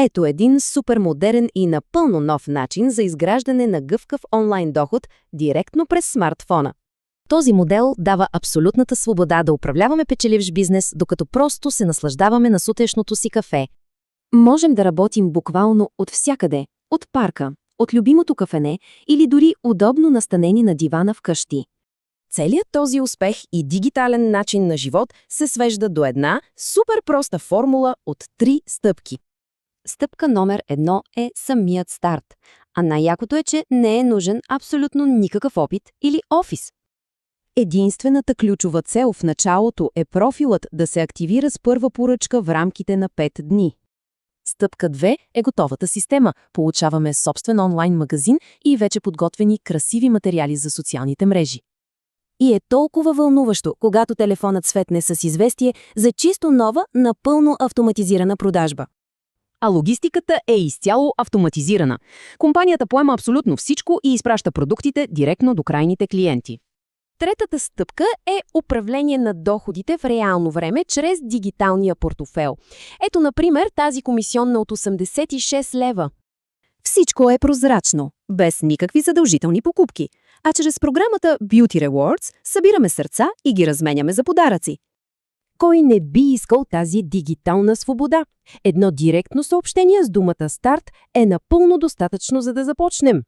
Ето един супермодерен и напълно нов начин за изграждане на гъвкав онлайн доход директно през смартфона. Този модел дава абсолютната свобода да управляваме печеливш бизнес, докато просто се наслаждаваме на сутрешното си кафе. Можем да работим буквално от всякъде, от парка, от любимото кафене или дори удобно настанени на дивана вкъщи. Целият този успех и дигитален начин на живот се свежда до една супер проста формула от 3 стъпки. Стъпка номер 1 е самият старт, а най-якото е, че не е нужен абсолютно никакъв опит или офис. Единствената ключова цел в началото е профилът да се активира с първа поръчка в рамките на 5 дни. Стъпка 2 е готовата система. Получаваме собствен онлайн магазин и вече подготвени красиви материали за социалните мрежи. И е толкова вълнуващо, когато телефонът светне с известие за чисто нова, напълно автоматизирана продажба. А логистиката е изцяло автоматизирана. Компанията поема абсолютно всичко и изпраща продуктите директно до крайните клиенти. Третата стъпка е управление на доходите в реално време чрез дигиталния портфейл. Ето, например, тази комисионна от 86 лева. Всичко е прозрачно, без никакви задължителни покупки. А чрез програмата Beauty Rewards събираме сърца и ги разменяме за подаръци. Кой не би искал тази дигитална свобода? Едно директно съобщение с думата «Старт» е напълно достатъчно, за да започнем.